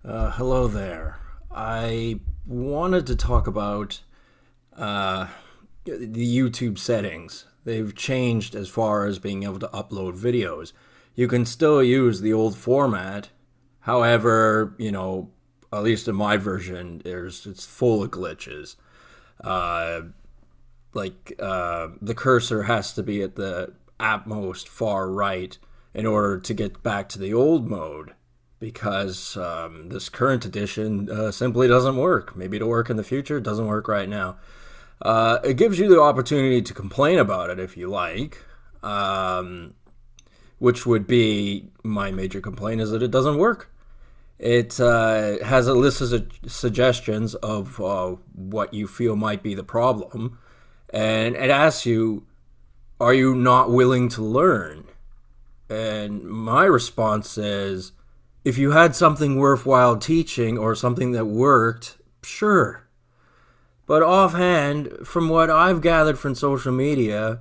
Hello there. I wanted to talk about the YouTube settings. They've changed as far as being able to upload videos. You can still use the old format. However, at least in my version, it's full of glitches. Uh, the cursor has to be at the at most far right in order to get back to the old mode because this current edition simply doesn't work. Maybe it'll work in the future. It doesn't work right now. It gives you the opportunity to complain about it if you like, which would be my major complaint is that it doesn't work. It has a list of suggestions of what you feel might be the problem, and it asks you, are you not willing to learn? And my response is, if you had something worthwhile teaching or something that worked, sure. But offhand, from what I've gathered from social media,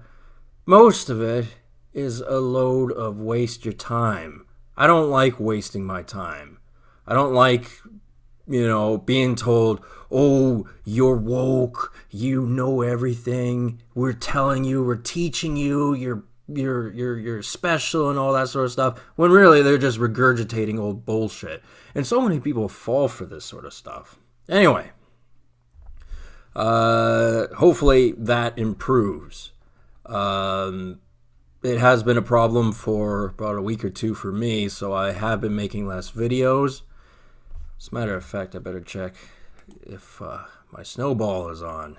most of it is a load of waste your time. I don't like wasting my time. I don't like, being told, oh, you're woke, you know everything, we're telling you, we're teaching you, you're special and all that sort of stuff, when really they're just regurgitating old bullshit. And so many people fall for this sort of stuff. Anyway, hopefully that improves. It has been a problem for about a week or two for me, so I have been making less videos. As a matter of fact, I better check if my snowball is on.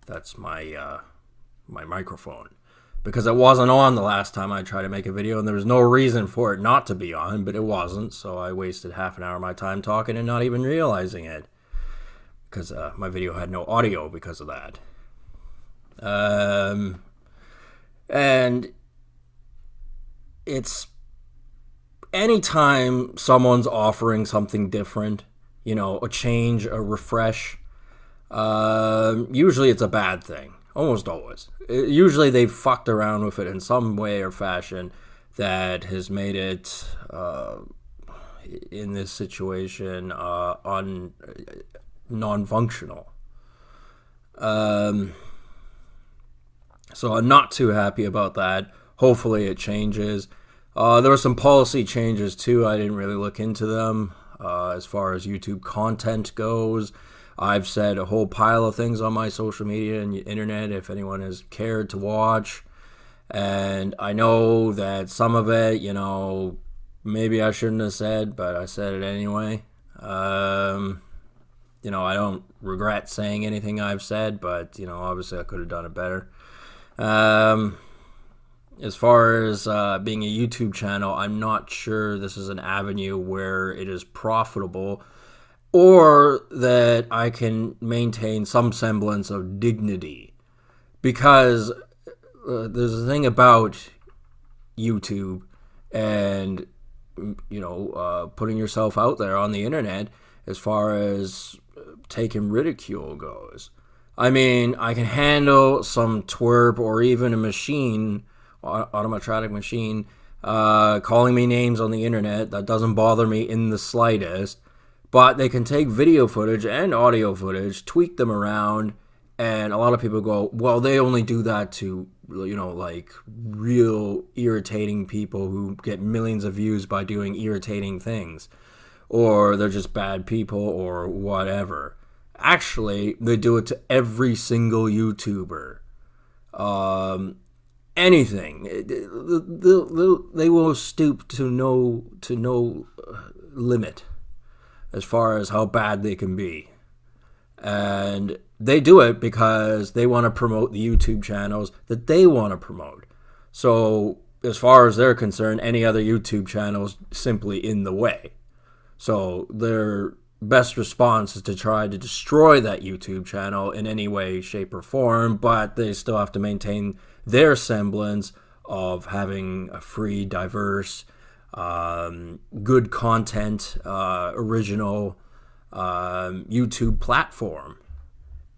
That's my microphone. Because it wasn't on the last time I tried to make a video, and there was no reason for it not to be on, but it wasn't, so I wasted half an hour of my time talking and not even realizing it. Because my video had no audio because of that. And it's anytime someone's offering something different, a change, a refresh, usually it's a bad thing. Almost always. Usually they've fucked around with it in some way or fashion that has made it, in this situation, non-functional. So I'm not too happy about that. Hopefully it changes. There were some policy changes too. I didn't really look into them as far as YouTube content goes. I've said a whole pile of things on my social media and internet if anyone has cared to watch. And I know that some of it, maybe I shouldn't have said, but I said it anyway. I don't regret saying anything I've said, but, obviously I could have done it better. As far as being a YouTube channel, I'm not sure this is an avenue where it is profitable or that I can maintain some semblance of dignity. Because there's a thing about YouTube and, putting yourself out there on the internet as far as taking ridicule goes. I mean, I can handle some twerp or even a machine, automatic machine, calling me names on the internet. That doesn't bother me in the slightest. But they can take video footage and audio footage, tweak them around, and a lot of people go, well, they only do that to, real irritating people who get millions of views by doing irritating things. Or they're just bad people or whatever. Actually, they do it to every single YouTuber. Anything. They will stoop to no limit as far as how bad they can be. And they do it because they want to promote the YouTube channels that they want to promote. So, as far as they're concerned, any other YouTube channel is simply in the way. So, their best response is to try to destroy that YouTube channel in any way, shape, or form, but they still have to maintain their semblance of having a free, diverse, good content, original YouTube platform.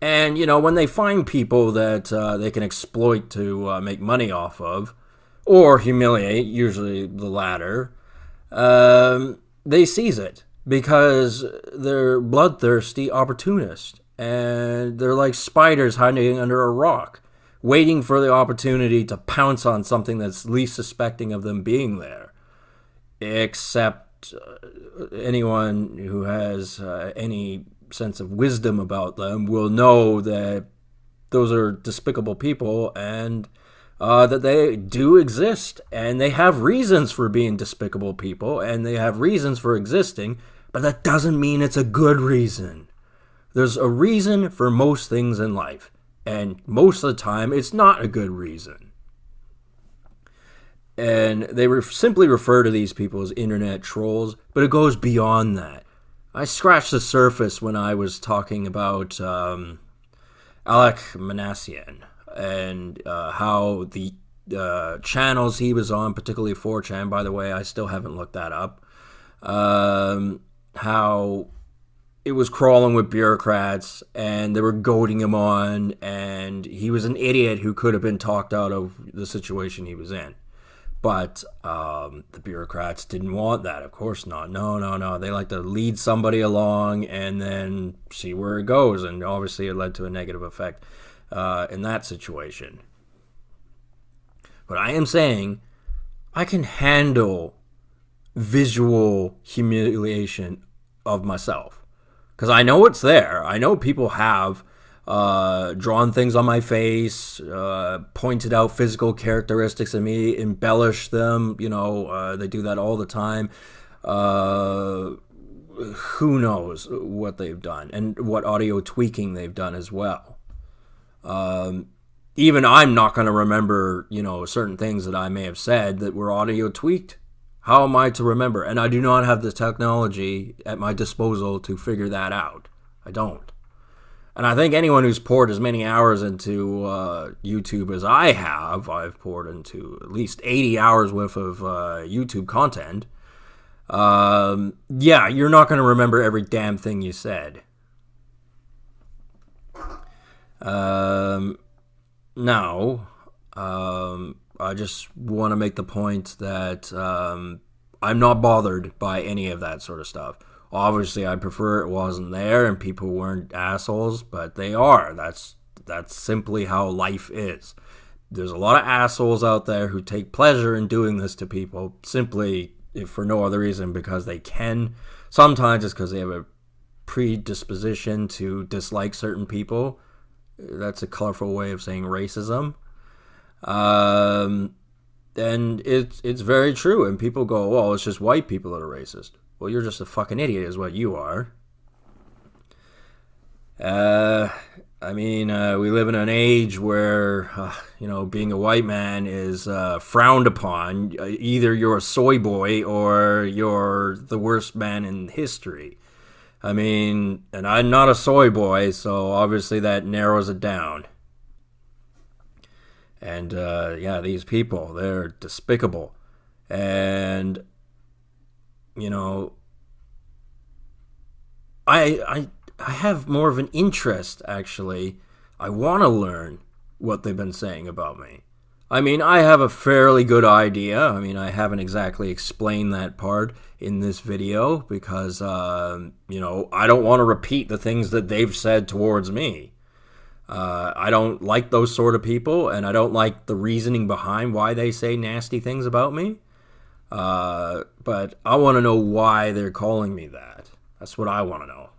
And, when they find people that they can exploit to make money off of, or humiliate, usually the latter, they seize it. because they're bloodthirsty opportunists, and they're like spiders hiding under a rock, waiting for the opportunity to pounce on something that's least suspecting of them being there. Except anyone who has any sense of wisdom about them will know that those are despicable people, and that they do exist, and they have reasons for being despicable people, and they have reasons for existing, but that doesn't mean it's a good reason. There's a reason for most things in life, and most of the time it's not a good reason. And they simply refer to these people as internet trolls, but it goes beyond that. I scratched the surface when I was talking about Alek Manassian and how the channels he was on, particularly 4chan, by the way, I still haven't looked that up, how it was crawling with bureaucrats and they were goading him on, and he was an idiot who could have been talked out of the situation he was in. But the bureaucrats didn't want that. Of course not. No. They like to lead somebody along and then see where it goes. And obviously it led to a negative effect in that situation. But I am saying I can handle visual humiliation of myself, because I know it's there. I know people have drawn things on my face, pointed out physical characteristics of me, embellished them. They do that all the time. Who knows what they've done and what audio tweaking they've done as well. Even I'm not going to remember, certain things that I may have said that were audio tweaked. How am I to remember? And I do not have the technology at my disposal to figure that out. I don't. And I think anyone who's poured as many hours into YouTube as I have, I've poured into at least 80 hours worth of YouTube content. You're not going to remember every damn thing you said. Now, I just want to make the point that I'm not bothered by any of that sort of stuff. Obviously, I prefer it wasn't there and people weren't assholes, but they are. That's simply how life is. There's a lot of assholes out there who take pleasure in doing this to people simply if for no other reason because they can. Sometimes it's because they have a predisposition to dislike certain people. That's a colorful way of saying racism. And it's very true. And people go, well, it's just white people that are racist. Well, you're just a fucking idiot is what you are. We live in an age where, being a white man is frowned upon. Either you're a soy boy or you're the worst man in history. And I'm not a soy boy, so obviously that narrows it down. And, these people, they're despicable. And, I have more of an interest, actually. I want to learn what they've been saying about me. I have a fairly good idea. I haven't exactly explained that part in this video because, I don't want to repeat the things that they've said towards me. I don't like those sort of people, and I don't like the reasoning behind why they say nasty things about me. But I want to know why they're calling me that. That's what I want to know.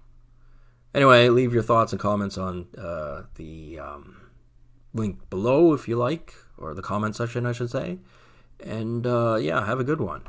Anyway, leave your thoughts and comments on the link below if you like, or the comment section, I should say. And have a good one.